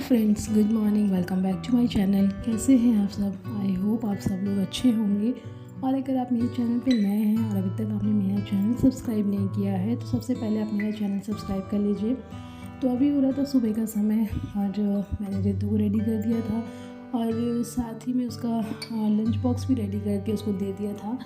Friends, good morning. Welcome back to my channel. कैसे हैं आप सब? आई होप आप सब लोग अच्छे होंगे। और अगर आप मेरे चैनल पे नए हैं और अभी तक आपने मेरा चैनल सब्सक्राइब नहीं किया है तो सबसे पहले आप मेरा चैनल सब्सक्राइब कर लीजिए। तो अभी हो रहा था सुबह का समय और मैंने रिद्धू को रेडी कर दिया था और साथ ही में उसका लंच बॉक्स भी रेडी करके उसको दे दिया था।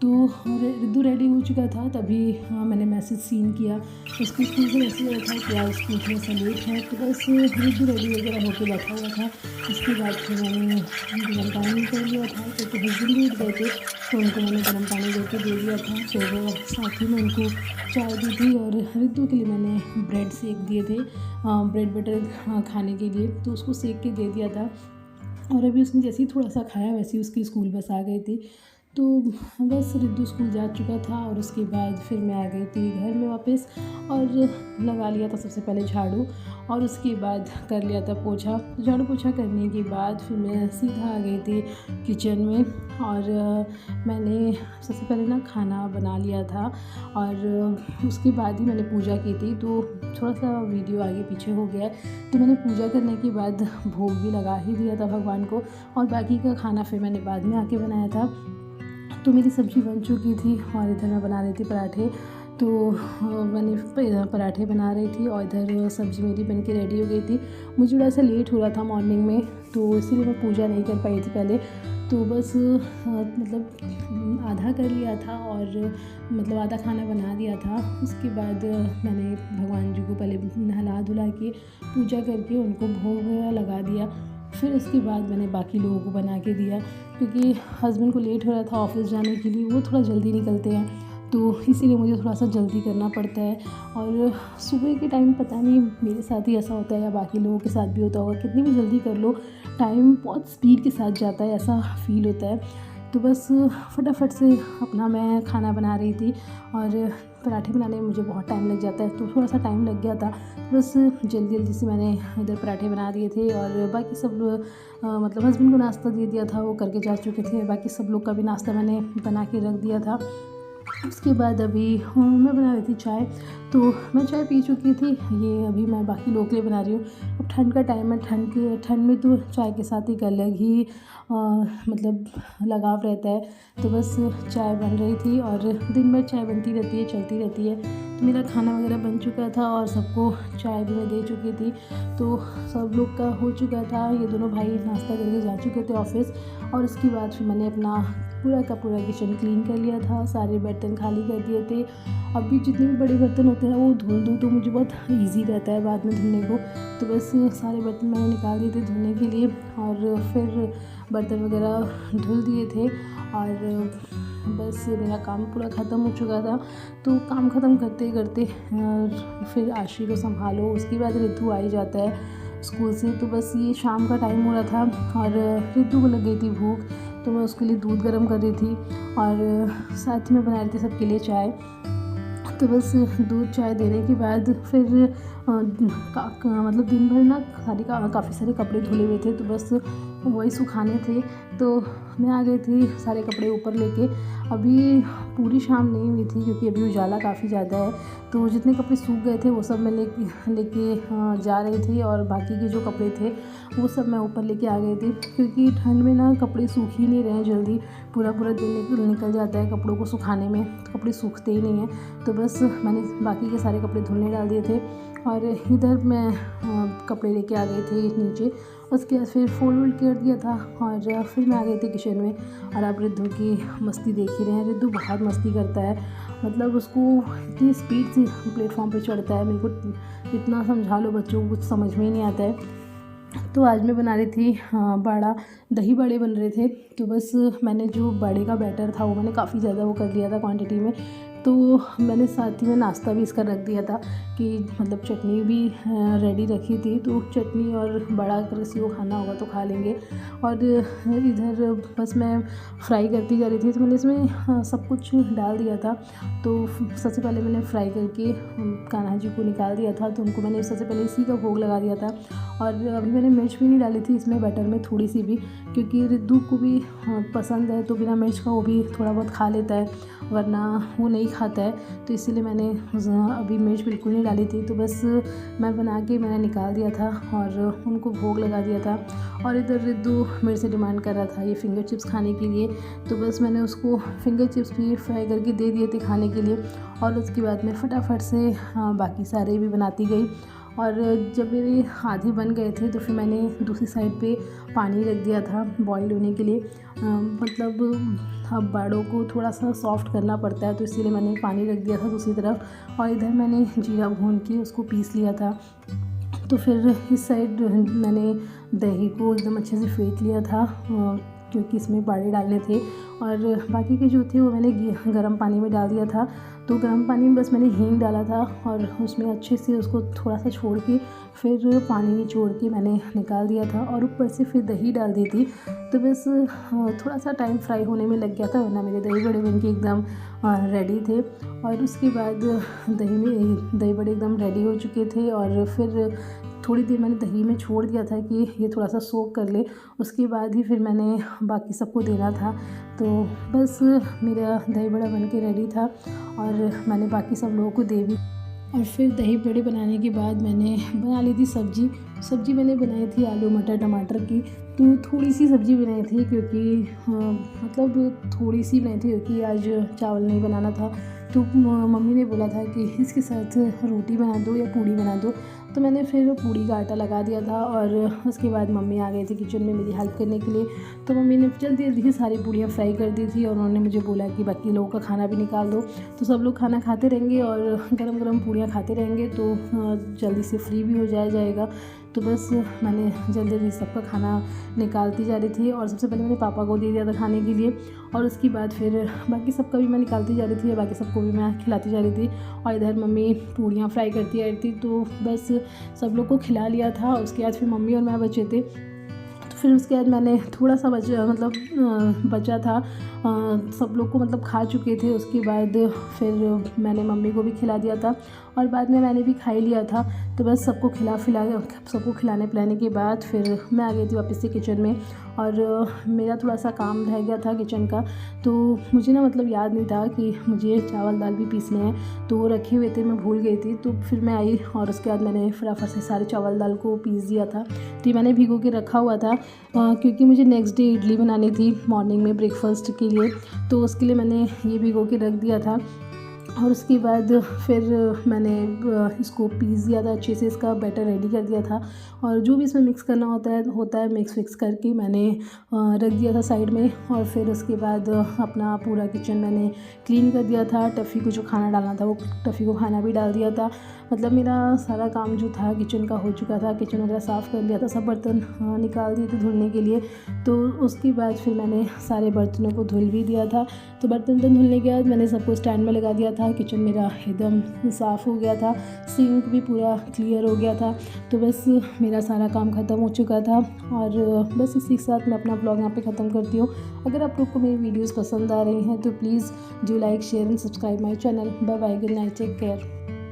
तो रिद्धू रेडी हो चुका था तभी मैंने मैसेज सीन किया। उसके स्कूल से मैसेज आया था कि आज स्कूल थोड़ा सा लेट है, तो बस रिद्धू रेडी वगैरह होकर बैठा हुआ था। उसके बाद फिर मैंने गर्म पानी कर लिया था क्योंकि हस्बैंड भी उठ गए थे, तो उनको मैंने गर्म पानी करके दे दिया था। फिर साथ ही में उनको चाय दी थी और रिद्धू के लिए मैंने ब्रेड सेक दिए थे, ब्रेड बटर खाने के लिए, तो उसको सेक के दे दिया था। और अभी उसने जैसे ही थोड़ा सा खाया वैसे ही उसकी स्कूल बस आ गई थी। तो बस रिद्धू स्कूल जा चुका था और उसके बाद फिर मैं आ गई थी घर में वापस और लगा लिया था सबसे पहले झाड़ू और उसके बाद कर लिया था पोछा। झाड़ू पोछा करने के बाद फिर मैं सीधा आ गई थी किचन में और मैंने सबसे पहले ना खाना बना लिया था और उसके बाद ही मैंने पूजा की थी। तो थोड़ा सा वीडियो आगे पीछे हो गया है, तो मैंने पूजा करने के बाद भोग भी लगा ही दिया था भगवान को और बाकी का खाना फिर मैंने बाद में आके बनाया था। तो मेरी सब्ज़ी बन चुकी थी और इधर मैं बना रही थी पराठे। तो मैंने पराठे बना रही थी और इधर सब्ज़ी मेरी बन के रेडी हो गई थी। मुझे थोड़ा सा लेट हो रहा था मॉर्निंग में, तो इसीलिए मैं पूजा नहीं कर पाई थी पहले। तो बस मतलब आधा कर लिया था और मतलब आधा खाना बना दिया था। उसके बाद मैंने भगवान जी को पहले नहला धुला के पूजा करके उनको भोग वगैरह लगा दिया। फिर उसके बाद मैंने बाकी लोगों को बना के दिया क्योंकि हस्बैंड को लेट हो रहा था ऑफ़िस जाने के लिए, वो थोड़ा जल्दी निकलते हैं, तो इसीलिए मुझे थोड़ा सा जल्दी करना पड़ता है। और सुबह के टाइम पता नहीं मेरे साथ ही ऐसा होता है या बाकी लोगों के साथ भी होता होगा, कितनी भी जल्दी कर लो टाइम बहुत स्पीड के साथ जाता है, ऐसा फ़ील होता है। तो बस फटाफट से अपना मैं खाना बना रही थी और पराठे बनाने में मुझे बहुत टाइम लग जाता है, तो थोड़ा सा टाइम लग गया था। बस जल्दी जल्दी से मैंने इधर पराठे बना दिए थे और बाकी सब मतलब हस्बैंड को नाश्ता दे दिया था, वो करके जा चुके थे। बाकी सब लोग का भी नाश्ता मैंने बना के रख दिया था। उसके बाद अभी मैं बना रही थी चाय, तो मैं चाय पी चुकी थी। ये अभी मैं बाकी लोगों के लिए बना रही हूँ। अब ठंड का टाइम है, ठंड में तो चाय के साथ एक अलग ही मतलब लगाव रहता है। तो बस चाय बन रही थी और दिन भर चाय बनती रहती है, चलती रहती है। तो मेरा खाना वगैरह बन चुका था और सबको चाय भी मैं दे चुकी थी, तो सब लोग का हो चुका था। ये दोनों भाई नाश्ता करके जा चुके थे ऑफ़िस और उसके बाद फिर मैंने अपना पूरा का पूरा किचन क्लीन कर लिया था, सारे बर्तन खाली कर दिए थे। अभी जितने भी बड़े बर्तन होते हैं वो धुल दूँ तो मुझे बहुत ईज़ी रहता है बाद में धुलने को। तो बस सारे बर्तन मैंने निकाल दिए थे धुलने के लिए और फिर बर्तन वगैरह धुल दिए थे और बस मेरा काम पूरा ख़त्म हो चुका था। तो काम ख़त्म करते करते फिर आशी को संभालो, उसके बाद रिद्धू आ ही जाता है स्कूल से। तो बस ये शाम का टाइम हो रहा था और रिद्धू को लग गई थी भूख, तो मैं उसके लिए दूध गर्म कर रही थी और साथ ही में बना रही थी सबके लिए चाय। तो बस दूध चाय देने के बाद फिर मतलब दिन भर ना काफ़ी सारे कपड़े धुले हुए थे, तो बस वही सुखाने थे। तो मैं आ गई थी सारे कपड़े ऊपर लेके। अभी पूरी शाम नहीं हुई थी क्योंकि अभी उजाला काफ़ी ज़्यादा है, तो जितने कपड़े सूख गए थे वो सब मैं लेके जा रही थी और बाकी के जो कपड़े थे वो सब मैं ऊपर लेके आ गई थी क्योंकि ठंड में ना कपड़े सूख ही नहीं रहे हैं जल्दी। पूरा दिन निकल जाता है कपड़ों को सुखाने में, तो कपड़े सूखते ही नहीं हैं। तो बस मैंने बाकी के सारे कपड़े धुलने डाल दिए थे और इधर मैं कपड़े लेके आ गई थी नीचे। उसके बाद फिर फोल्ड कर दिया था और फिर मैं आ गई थी किचन में। और आप रिद्धू की मस्ती देख ही रहे हैं, रिद्धू बहुत मस्ती करता है, मतलब उसको इतनी स्पीड से प्लेटफॉर्म पे चढ़ता है, मेरे को इतना समझा लो बच्चों को कुछ समझ में ही नहीं आता है। तो आज मैं बना रही थी दही बड़े बन रहे थे। तो बस मैंने जो बड़े का बैटर था वो मैंने काफ़ी ज़्यादा वो कर लिया था क्वांटिटी में, तो मैंने साथ ही में नाश्ता भी इसका रख दिया था कि मतलब चटनी भी रेडी रखी थी, तो चटनी और बड़ा अगर किसी को खाना होगा तो खा लेंगे। और इधर बस मैं फ्राई करती जा रही थी, तो मैंने इसमें सब कुछ डाल दिया था। तो सबसे पहले मैंने फ्राई करके कान्हा जी को निकाल दिया था, तो उनको मैंने सबसे पहले इसी का भोग लगा दिया था। और अभी मैंने मिर्च भी नहीं डाली थी इसमें बैटर में थोड़ी सी भी, क्योंकि रिद्धू को भी पसंद है, तो बिना मिर्च का वो भी थोड़ा बहुत खा लेता है। वरना वो नहीं खाता है। तो इसीलिए मैंने अभी मिर्च बिल्कुल नहीं डाली थी। तो बस मैं बना के मैंने निकाल दिया था और उनको भोग लगा दिया था। और इधर रिद्धू मेरे से डिमांड कर रहा था ये फिंगर चिप्स खाने के लिए, तो बस मैंने उसको फिंगर चिप्स भी फ्राई करके दे दिए थे खाने के लिए। और उसके बाद मैं फटाफट से बाकी सारे भी बनाती गई। और जब मेरे आधे बन गए थे तो फिर मैंने दूसरी साइड पे पानी रख दिया था बॉईल होने के लिए। मतलब अब बाड़ों को थोड़ा सा सॉफ्ट करना पड़ता है, तो इसीलिए मैंने पानी रख दिया था दूसरी तरफ। और इधर मैंने जीरा भून के उसको पीस लिया था। तो फिर इस साइड मैंने दही को एकदम अच्छे से फेंट लिया था क्योंकि इसमें बाड़े डालने थे। और बाकी के जो थे वो मैंने गर्म पानी में डाल दिया था। तो गर्म पानी में बस मैंने हींग डाला था और उसमें अच्छे से उसको थोड़ा सा छोड़ के फिर पानी निचोड़ के मैंने निकाल दिया था और ऊपर से फिर दही डाल दी थी। तो बस थोड़ा सा टाइम फ्राई होने में लग गया था, वरना मेरे दही बड़े बन के एकदम रेडी थे। और उसके बाद दही बड़े एकदम रेडी हो चुके थे और फिर थोड़ी देर मैंने दही में छोड़ दिया था कि ये थोड़ा सा सोक कर ले। उसके बाद ही फिर मैंने बाकी सबको देना था। तो बस मेरा दही बड़ा बन के रेडी था और मैंने बाकी सब लोगों को दे भी। और फिर दही बड़े बनाने के बाद मैंने बना ली थी सब्ज़ी मैंने बनाई थी आलू मटर टमाटर की। तो थोड़ी सी सब्ज़ी बनाई थी क्योंकि मतलब थोड़ी सी बनाई थी क्योंकि आज चावल नहीं बनाना था। तो मम्मी ने बोला था कि इसके साथ रोटी बना दो या पूड़ी बना दो। तो मैंने फिर पूड़ी का आटा लगा दिया था और उसके बाद मम्मी आ गई थी किचन में मेरी हेल्प करने के लिए। तो मम्मी ने जल्दी जल्दी सारी पूड़ियाँ फ्राई कर दी थी और उन्होंने मुझे बोला कि बाकी लोगों का खाना भी निकाल दो। तो सब लोग खाना खाते रहेंगे और गरम गरम पूड़ियाँ खाते रहेंगे तो जल्दी से फ्री भी हो जाएगा। तो बस मैंने जल्दी जल्दी सबका खाना निकालती जा रही थी और सबसे पहले मैंने पापा को दे दिया था खाने के लिए। और उसके बाद फिर बाकी सबका भी मैं निकालती जा रही थी और बाकी सबको भी मैं खिलाती जा रही थी। और इधर मम्मी पूड़ियाँ फ्राई करती आ रही थी, तो बस सब लोग को खिला लिया था। उसके बाद फिर मम्मी और मैं बचे थे। तो फिर उसके बाद मैंने थोड़ा सा बचा था, सब लोग को मतलब खा चुके थे। उसके बाद फिर मैंने मम्मी को भी खिला दिया था और बाद में मैंने भी खा ही लिया था। तो बस सबको सबको खिलाने पिलाने के बाद फिर मैं आ गई थी वापस से किचन में। और मेरा थोड़ा सा काम रह गया था किचन का, तो मुझे ना मतलब याद नहीं था कि मुझे चावल दाल भी पीसने हैं, तो वो रखे हुए थे, मैं भूल गई थी। तो फिर मैं आई और उसके बाद मैंने फटाफट से सारे चावल दाल को पीस दिया था। तो ये मैंने भिगो के रखा हुआ था क्योंकि मुझे नेक्स्ट डे इडली बनानी थी मॉर्निंग में ब्रेकफास्ट के लिए। तो उसके लिए मैंने ये भिगो के रख दिया था। और उसके बाद फिर मैंने इसको पीस दिया था अच्छे से, इसका बैटर रेडी कर दिया था। और जो भी इसमें मिक्स करना होता है मिक्स फिक्स करके मैंने रख दिया था साइड में। और फिर उसके बाद अपना पूरा किचन मैंने क्लीन कर दिया था। टफ़ी को जो खाना डालना था वो टफ़ी को खाना भी डाल दिया था। मतलब मेरा सारा काम जो था किचन का हो चुका था। किचन वगैरह साफ़ कर लिया था, सब बर्तन निकाल दिए थे धुलने के लिए। तो उसके बाद फिर मैंने सारे बर्तनों को धुल भी दिया था। तो बर्तन धुलने के बाद मैंने सबको स्टैंड में लगा दिया था। किचन मेरा एकदम साफ़ हो गया था, सिंक भी पूरा क्लियर हो गया था। तो बस मेरा सारा काम ख़त्म हो चुका था। और बस इसी के साथ मैं अपना ब्लॉग यहाँ पे ख़त्म करती हूँ। अगर आप लोग को मेरी वीडियोस पसंद आ रही हैं तो please do like share and subscribe my channel. Bye bye, good night, take care.